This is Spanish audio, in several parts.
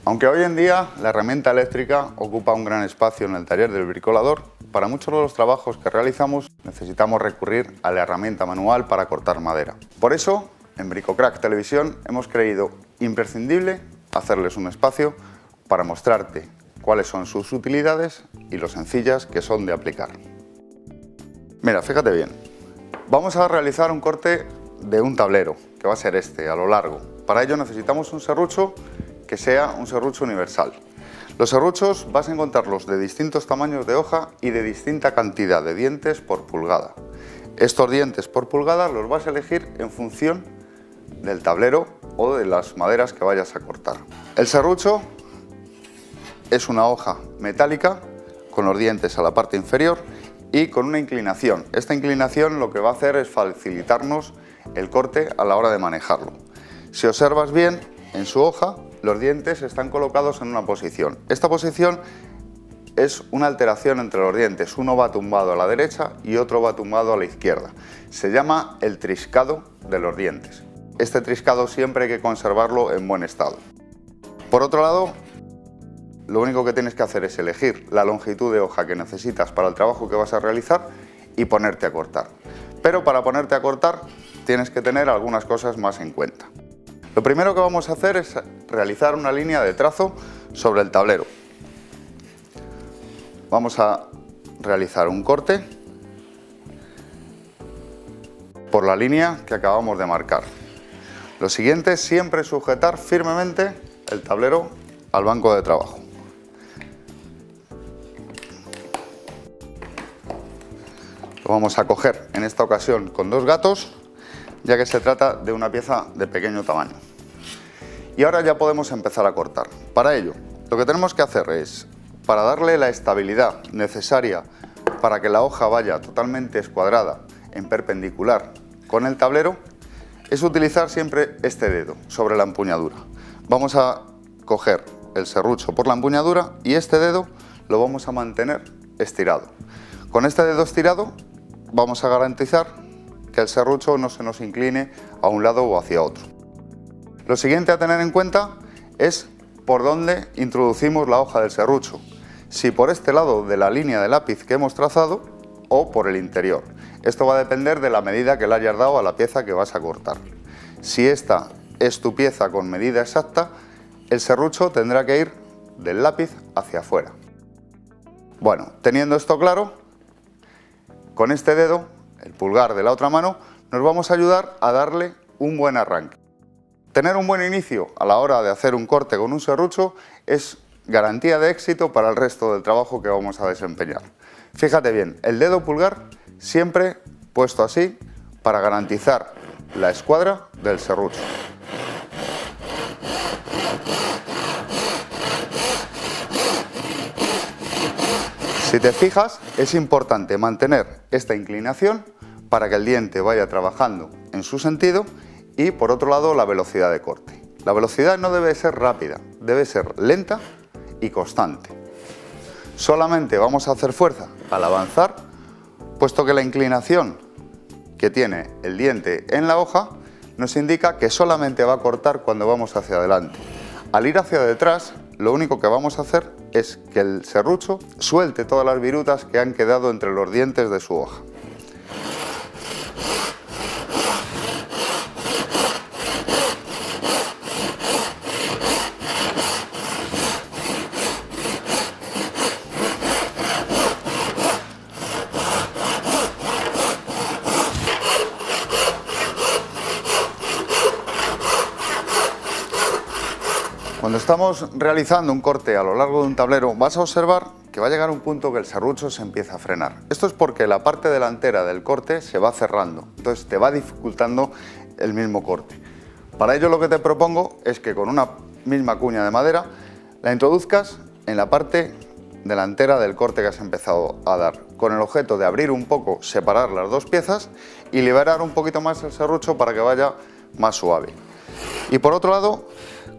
Aunque hoy en día la herramienta eléctrica ocupa un gran espacio en el taller del bricolador, para muchos de los trabajos que realizamos necesitamos recurrir a la herramienta manual para cortar madera. Por eso, en Bricocrack Televisión hemos creído imprescindible hacerles un espacio para mostrarte cuáles son sus utilidades y lo sencillas que son de aplicar. Mira, fíjate bien, vamos a realizar un corte de un tablero, que va a ser este, a lo largo. Para ello necesitamos un serrucho que sea un serrucho universal. Los serruchos vas a encontrarlos de distintos tamaños de hoja y de distinta cantidad de dientes por pulgada. Estos dientes por pulgada los vas a elegir en función del tablero o de las maderas que vayas a cortar. El serrucho es una hoja metálica con los dientes a la parte inferior y con una inclinación. Esta inclinación lo que va a hacer es facilitarnos el corte a la hora de manejarlo. Si observas bien, en su hoja los dientes están colocados en una posición. Esta posición es una alteración entre los dientes. Uno va tumbado a la derecha y otro va tumbado a la izquierda. Se llama el triscado de los dientes. Este triscado siempre hay que conservarlo en buen estado. Por otro lado, lo único que tienes que hacer es elegir la longitud de hoja que necesitas para el trabajo que vas a realizar y ponerte a cortar. Pero para ponerte a cortar tienes que tener algunas cosas más en cuenta. Lo primero que vamos a hacer es realizar una línea de trazo sobre el tablero. Vamos a realizar un corte por la línea que acabamos de marcar. Lo siguiente es siempre sujetar firmemente el tablero al banco de trabajo. Lo vamos a coger en esta ocasión con dos gatos, ya que se trata de una pieza de pequeño tamaño. Y ahora ya podemos empezar a cortar. Para ello, lo que tenemos que hacer es, para darle la estabilidad necesaria para que la hoja vaya totalmente escuadrada en perpendicular con el tablero, es utilizar siempre este dedo sobre la empuñadura. Vamos a coger el serrucho por la empuñadura y este dedo lo vamos a mantener estirado. Con este dedo estirado vamos a garantizar que el serrucho no se nos incline a un lado o hacia otro. Lo siguiente a tener en cuenta es por dónde introducimos la hoja del serrucho, si por este lado de la línea de lápiz que hemos trazado o por el interior. Esto va a depender de la medida que le hayas dado a la pieza que vas a cortar. Si esta es tu pieza con medida exacta, el serrucho tendrá que ir del lápiz hacia afuera. Bueno, teniendo esto claro, con este dedo, el pulgar de la otra mano, nos vamos a ayudar a darle un buen arranque. Tener un buen inicio a la hora de hacer un corte con un serrucho es garantía de éxito para el resto del trabajo que vamos a desempeñar. Fíjate bien, el dedo pulgar siempre puesto así para garantizar la escuadra del serrucho. Si te fijas, es importante mantener esta inclinación para que el diente vaya trabajando en su sentido y, por otro lado, la velocidad de corte. La velocidad no debe ser rápida, debe ser lenta y constante. Solamente vamos a hacer fuerza al avanzar, puesto que la inclinación que tiene el diente en la hoja nos indica que solamente va a cortar cuando vamos hacia adelante. Al ir hacia detrás, lo único que vamos a hacer es que el serrucho suelte todas las virutas que han quedado entre los dientes de su hoja. Cuando estamos realizando un corte a lo largo de un tablero, vas a observar que va a llegar un punto que el serrucho se empieza a frenar. Esto es porque la parte delantera del corte se va cerrando, entonces te va dificultando el mismo corte. Para ello lo que te propongo es que con una misma cuña de madera la introduzcas en la parte delantera del corte que has empezado a dar, con el objeto de abrir un poco, separar las dos piezas y liberar un poquito más el serrucho para que vaya más suave. Y por otro lado,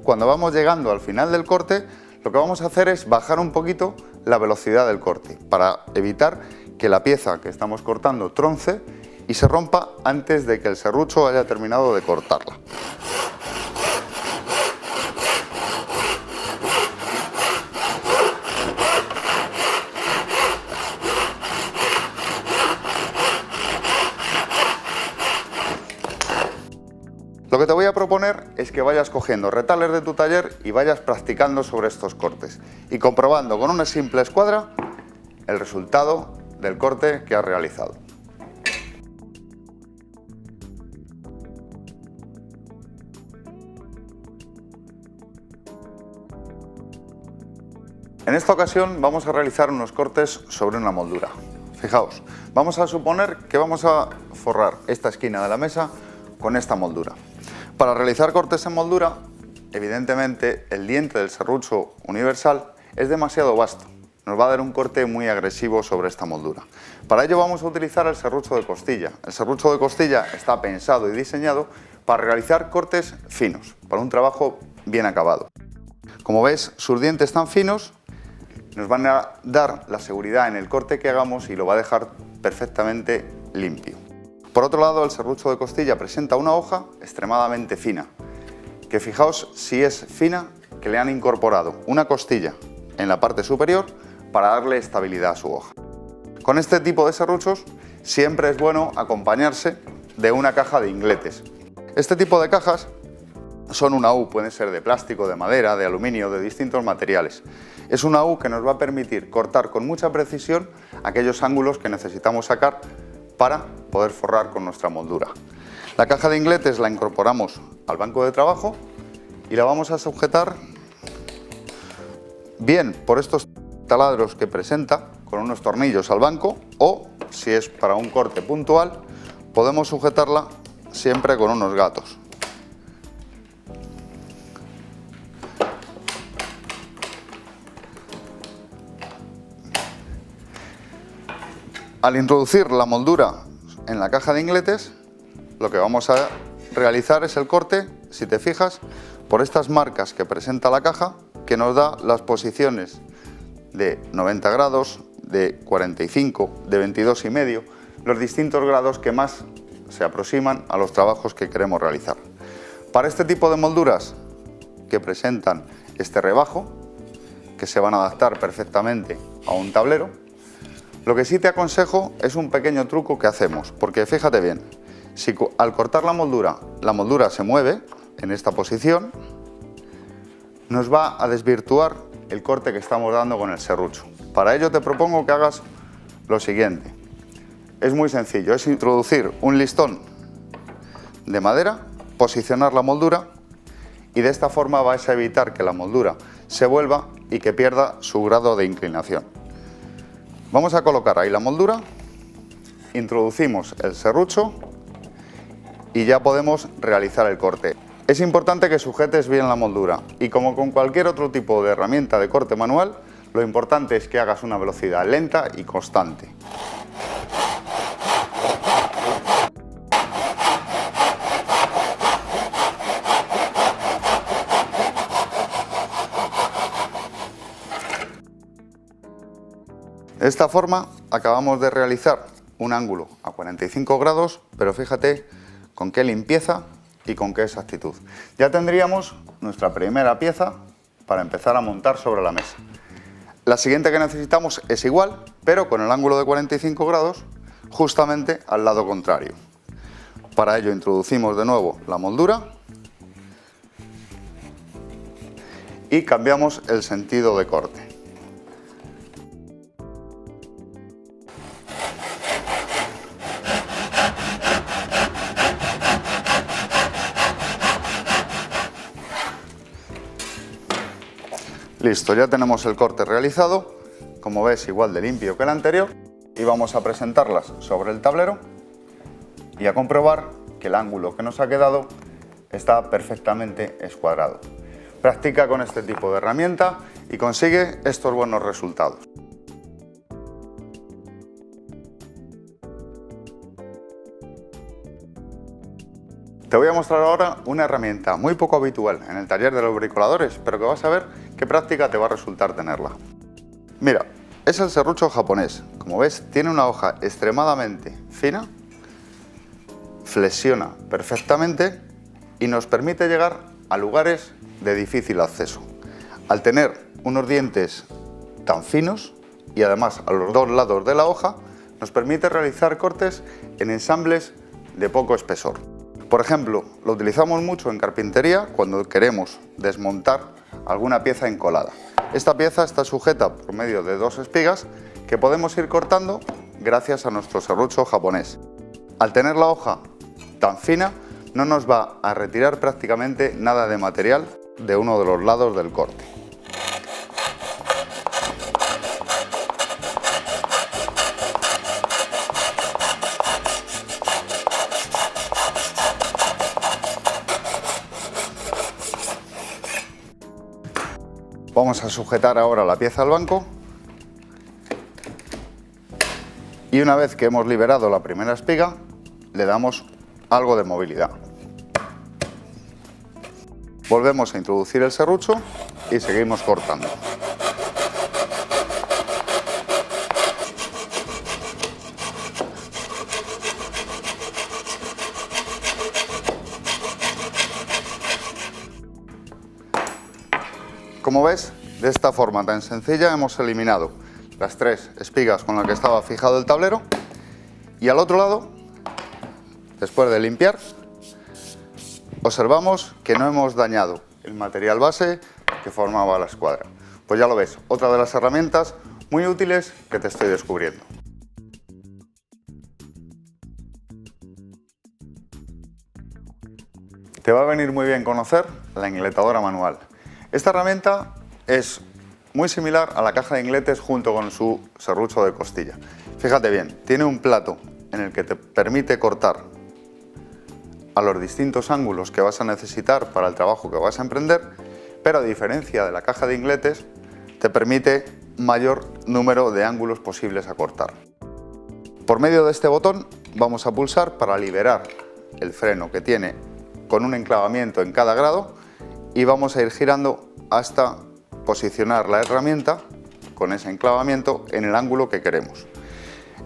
cuando vamos llegando al final del corte, lo que vamos a hacer es bajar un poquito la velocidad del corte para evitar que la pieza que estamos cortando tronce y se rompa antes de que el serrucho haya terminado de cortarla. Lo que te voy a proponer es que vayas cogiendo retales de tu taller y vayas practicando sobre estos cortes y comprobando con una simple escuadra el resultado del corte que has realizado. En esta ocasión vamos a realizar unos cortes sobre una moldura. Fijaos, vamos a suponer que vamos a forrar esta esquina de la mesa con esta moldura. Para realizar cortes en moldura, evidentemente el diente del serrucho universal es demasiado vasto. Nos va a dar un corte muy agresivo sobre esta moldura. Para ello vamos a utilizar el serrucho de costilla. El serrucho de costilla está pensado y diseñado para realizar cortes finos, para un trabajo bien acabado. Como ves, sus dientes tan finos nos van a dar la seguridad en el corte que hagamos y lo va a dejar perfectamente limpio. Por otro lado, el serrucho de costilla presenta una hoja extremadamente fina, que fijaos si es fina, que le han incorporado una costilla en la parte superior para darle estabilidad a su hoja. Con este tipo de serruchos siempre es bueno acompañarse de una caja de ingletes. Este tipo de cajas son una U, pueden ser de plástico, de madera, de aluminio, de distintos materiales. Es una U que nos va a permitir cortar con mucha precisión aquellos ángulos que necesitamos sacar para poder forrar con nuestra moldura. La caja de ingletes la incorporamos al banco de trabajo y la vamos a sujetar bien por estos taladros que presenta con unos tornillos al banco, o si es para un corte puntual podemos sujetarla siempre con unos gatos. Al introducir la moldura en la caja de ingletes, lo que vamos a realizar es el corte, si te fijas, por estas marcas que presenta la caja, que nos da las posiciones de 90 grados, de 45, de 22,5, los distintos grados que más se aproximan a los trabajos que queremos realizar. Para este tipo de molduras que presentan este rebajo, que se van a adaptar perfectamente a un tablero, lo que sí te aconsejo es un pequeño truco que hacemos, porque fíjate bien, si al cortar la moldura se mueve en esta posición, nos va a desvirtuar el corte que estamos dando con el serrucho. Para ello te propongo que hagas lo siguiente. Es muy sencillo, es introducir un listón de madera, posicionar la moldura y de esta forma vais a evitar que la moldura se vuelva y que pierda su grado de inclinación. Vamos a colocar ahí la moldura, introducimos el serrucho y ya podemos realizar el corte. Es importante que sujetes bien la moldura y, como con cualquier otro tipo de herramienta de corte manual, lo importante es que hagas una velocidad lenta y constante. De esta forma acabamos de realizar un ángulo a 45 grados, pero fíjate con qué limpieza y con qué exactitud. Ya tendríamos nuestra primera pieza para empezar a montar sobre la mesa. La siguiente que necesitamos es igual, pero con el ángulo de 45 grados justamente al lado contrario. Para ello introducimos de nuevo la moldura y cambiamos el sentido de corte. Listo, ya tenemos el corte realizado, como ves igual de limpio que el anterior, y vamos a presentarlas sobre el tablero y a comprobar que el ángulo que nos ha quedado está perfectamente escuadrado. Practica con este tipo de herramienta y consigue estos buenos resultados. Te voy a mostrar ahora una herramienta muy poco habitual en el taller de los bricoladores, pero que vas a ver qué práctica te va a resultar tenerla. Mira, es el serrucho japonés. Como ves, tiene una hoja extremadamente fina, flexiona perfectamente y nos permite llegar a lugares de difícil acceso. Al tener unos dientes tan finos y además a los dos lados de la hoja, nos permite realizar cortes en ensambles de poco espesor. Por ejemplo, lo utilizamos mucho en carpintería cuando queremos desmontar alguna pieza encolada. Esta pieza está sujeta por medio de dos espigas que podemos ir cortando gracias a nuestro serrucho japonés. Al tener la hoja tan fina, no nos va a retirar prácticamente nada de material de uno de los lados del corte. Vamos a sujetar ahora la pieza al banco y una vez que hemos liberado la primera espiga, le damos algo de movilidad. Volvemos a introducir el serrucho y seguimos cortando. Como ves, de esta forma tan sencilla hemos eliminado las tres espigas con las que estaba fijado el tablero y al otro lado, después de limpiar, observamos que no hemos dañado el material base que formaba la escuadra. Pues ya lo ves, otra de las herramientas muy útiles que te estoy descubriendo. Te va a venir muy bien conocer la ingletadora manual. Esta herramienta es muy similar a la caja de ingletes junto con su serrucho de costilla. Fíjate bien, tiene un plato en el que te permite cortar a los distintos ángulos que vas a necesitar para el trabajo que vas a emprender, pero a diferencia de la caja de ingletes, te permite mayor número de ángulos posibles a cortar. Por medio de este botón vamos a pulsar para liberar el freno que tiene con un enclavamiento en cada grado y vamos a ir girando hasta posicionar la herramienta con ese enclavamiento en el ángulo que queremos.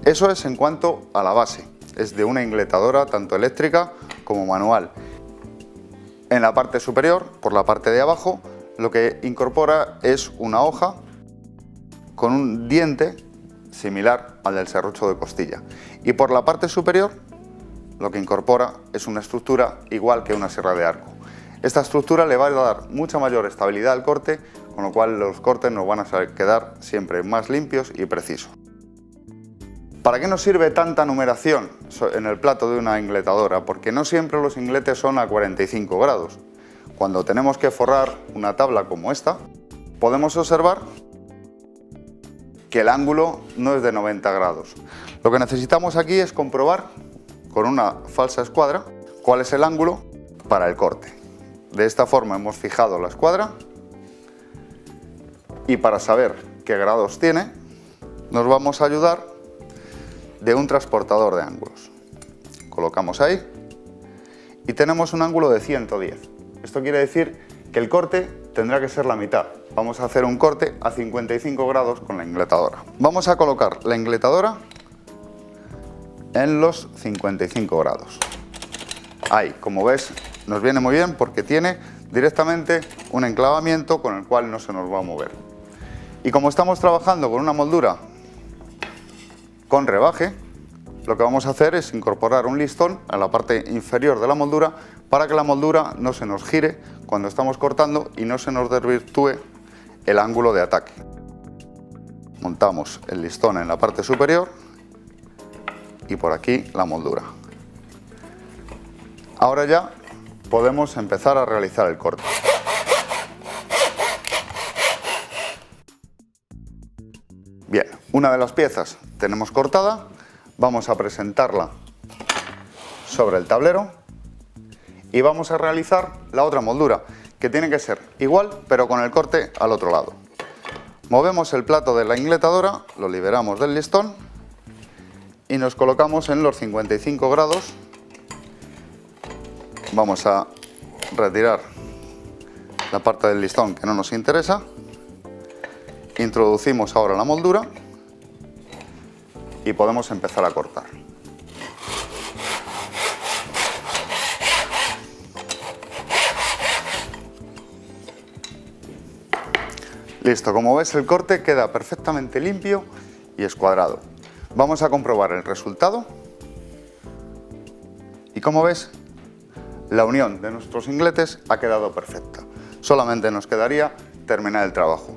Eso es en cuanto a la base, es de una ingletadora tanto eléctrica como manual. En la parte superior, por la parte de abajo, lo que incorpora es una hoja con un diente similar al del serrucho de costilla. Y por la parte superior, lo que incorpora es una estructura igual que una sierra de arco. Esta estructura le va a dar mucha mayor estabilidad al corte, con lo cual los cortes nos van a quedar siempre más limpios y precisos. ¿Para qué nos sirve tanta numeración en el plato de una ingletadora? Porque no siempre los ingletes son a 45 grados. Cuando tenemos que forrar una tabla como esta, podemos observar que el ángulo no es de 90 grados. Lo que necesitamos aquí es comprobar con una falsa escuadra cuál es el ángulo para el corte. De esta forma hemos fijado la escuadra y para saber qué grados tiene nos vamos a ayudar de un transportador de ángulos. Colocamos ahí y tenemos un ángulo de 110. Esto quiere decir que el corte tendrá que ser la mitad. Vamos a hacer un corte a 55 grados con la ingletadora. Vamos a colocar la ingletadora en los 55 grados. Ahí, como ves, nos viene muy bien porque tiene directamente un enclavamiento con el cual no se nos va a mover. Y como estamos trabajando con una moldura con rebaje, lo que vamos a hacer es incorporar un listón a la parte inferior de la moldura para que la moldura no se nos gire cuando estamos cortando y no se nos desvirtúe el ángulo de ataque. Montamos el listón en la parte superior y por aquí la moldura. Ahora ya podemos empezar a realizar el corte. Bien, una de las piezas tenemos cortada, vamos a presentarla sobre el tablero y vamos a realizar la otra moldura, que tiene que ser igual pero con el corte al otro lado. Movemos el plato de la ingletadora, lo liberamos del listón y nos colocamos en los 55 grados. Vamos a retirar la parte del listón que no nos interesa. Introducimos ahora la moldura y podemos empezar a cortar. Listo, como ves el corte queda perfectamente limpio y escuadrado. Vamos a comprobar el resultado y como ves La unión de nuestros ingletes ha quedado perfecta. Solamente nos quedaría terminar el trabajo.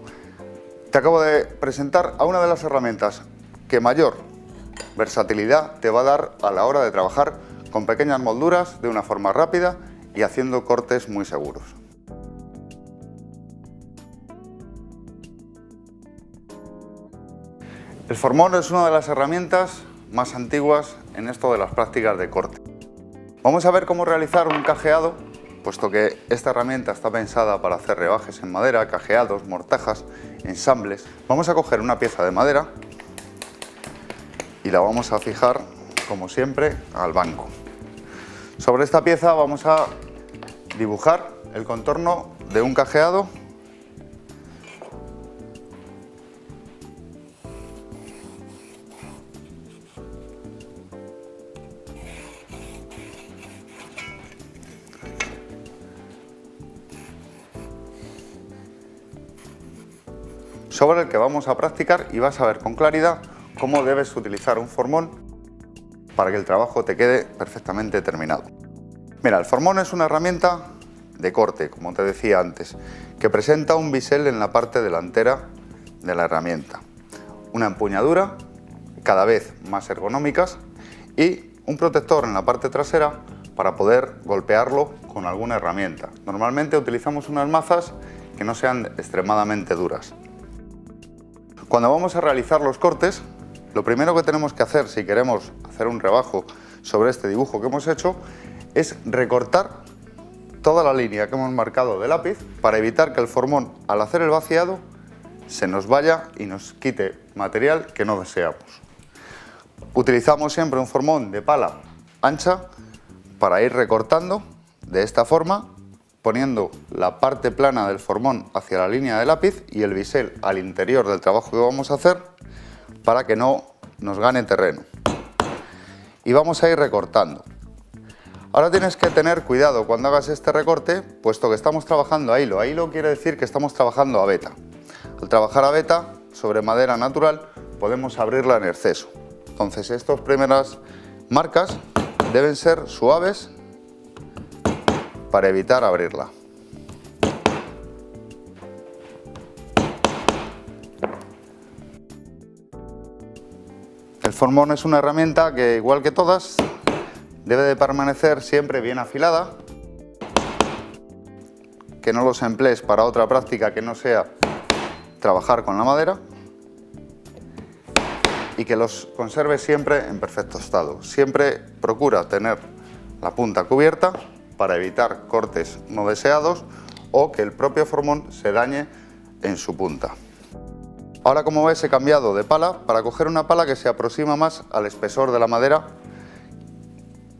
Te acabo de presentar a una de las herramientas que mayor versatilidad te va a dar a la hora de trabajar con pequeñas molduras de una forma rápida y haciendo cortes muy seguros. El formón es una de las herramientas más antiguas en esto de las prácticas de corte. Vamos a ver cómo realizar un cajeado, puesto que esta herramienta está pensada para hacer rebajes en madera, cajeados, mortajas, ensambles. Vamos a coger una pieza de madera y la vamos a fijar, como siempre, al banco. Sobre esta pieza vamos a dibujar el contorno de un cajeado . Sobre el que vamos a practicar y vas a ver con claridad cómo debes utilizar un formón para que el trabajo te quede perfectamente terminado. Mira, el formón es una herramienta de corte, como te decía antes, que presenta un bisel en la parte delantera de la herramienta, una empuñadura cada vez más ergonómicas y un protector en la parte trasera para poder golpearlo con alguna herramienta. Normalmente utilizamos unas mazas que no sean extremadamente duras. Cuando vamos a realizar los cortes, lo primero que tenemos que hacer si queremos hacer un rebajo sobre este dibujo que hemos hecho es recortar toda la línea que hemos marcado de lápiz para evitar que el formón, al hacer el vaciado, se nos vaya y nos quite material que no deseamos. Utilizamos siempre un formón de pala ancha para ir recortando de esta forma, poniendo la parte plana del formón hacia la línea de lápiz y el bisel al interior del trabajo que vamos a hacer para que no nos gane terreno. Y vamos a ir recortando. Ahora tienes que tener cuidado cuando hagas este recorte, puesto que estamos trabajando a hilo. A hilo quiere decir que estamos trabajando a veta. Al trabajar a veta sobre madera natural podemos abrirla en exceso. Entonces estas primeras marcas deben ser suaves para evitar abrirla. El formón es una herramienta que, igual que todas, debe de permanecer siempre bien afilada, que no los emplees para otra práctica que no sea trabajar con la madera y que los conserves siempre en perfecto estado. Siempre procura tener la punta cubierta para evitar cortes no deseados o que el propio formón se dañe en su punta. Ahora, como ves, he cambiado de pala para coger una pala que se aproxima más al espesor de la madera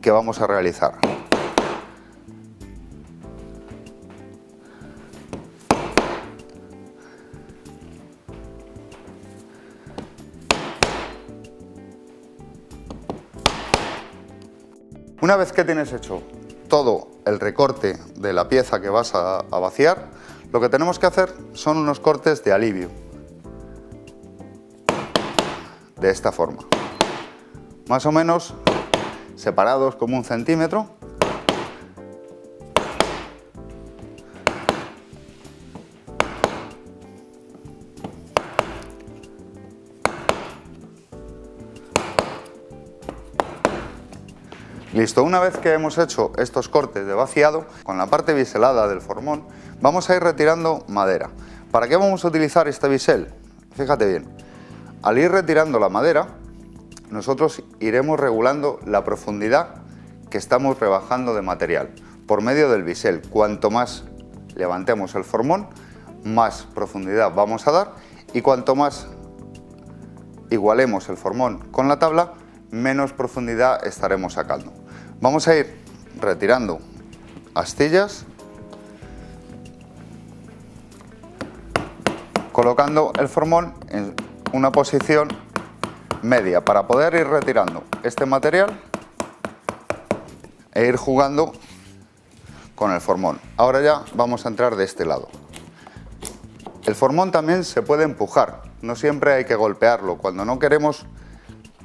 que vamos a realizar. Una vez que tienes hecho todo el recorte de la pieza que vas a vaciar, lo que tenemos que hacer son unos cortes de alivio, de esta forma, más o menos separados como 1 centímetro. Listo, una vez que hemos hecho estos cortes de vaciado, con la parte biselada del formón, vamos a ir retirando madera. ¿Para qué vamos a utilizar este bisel? Fíjate bien, al ir retirando la madera, nosotros iremos regulando la profundidad que estamos rebajando de material por medio del bisel. Cuanto más levantemos el formón, más profundidad vamos a dar, y cuanto más igualemos el formón con la tabla, menos profundidad estaremos sacando. Vamos a ir retirando astillas, colocando el formón en una posición media para poder ir retirando este material e ir jugando con el formón. Ahora ya vamos a entrar de este lado. El formón también se puede empujar, no siempre hay que golpearlo. Cuando no queremos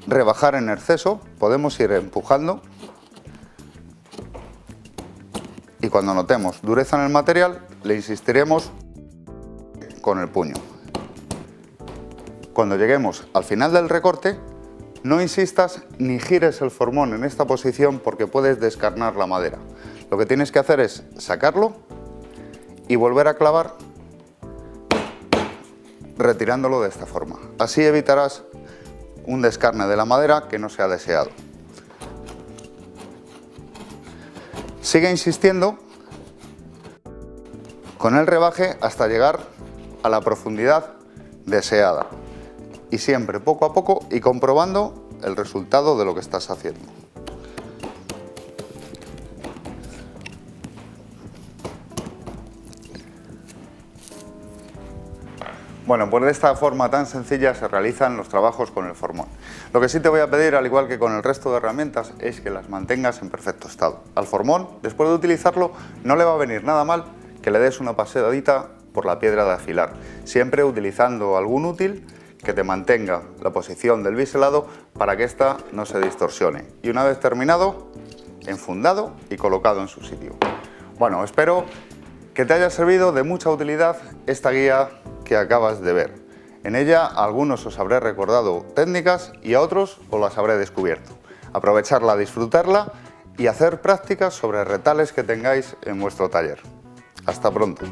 rebajar en exceso, podemos ir empujando y cuando notemos dureza en el material le insistiremos con el puño. Cuando lleguemos al final del recorte, no insistas ni gires el formón en esta posición porque puedes descarnar la madera. Lo que tienes que hacer es sacarlo y volver a clavar retirándolo de esta forma. Así evitarás un descarne de la madera que no sea deseado. Sigue insistiendo con el rebaje hasta llegar a la profundidad deseada. Y siempre poco a poco y comprobando el resultado de lo que estás haciendo. Bueno, pues de esta forma tan sencilla se realizan los trabajos con el formón. Lo que sí te voy a pedir, al igual que con el resto de herramientas, es que las mantengas en perfecto estado. Al formón, después de utilizarlo, no le va a venir nada mal que le des una paseadita por la piedra de afilar, siempre utilizando algún útil que te mantenga la posición del biselado para que ésta no se distorsione. Y una vez terminado, enfundado y colocado en su sitio. Bueno, espero que te haya servido de mucha utilidad esta guía que acabas de ver. En ella a algunos os habré recordado técnicas y a otros os las habré descubierto. Aprovecharla, disfrutarla y hacer prácticas sobre retales que tengáis en vuestro taller. Hasta pronto.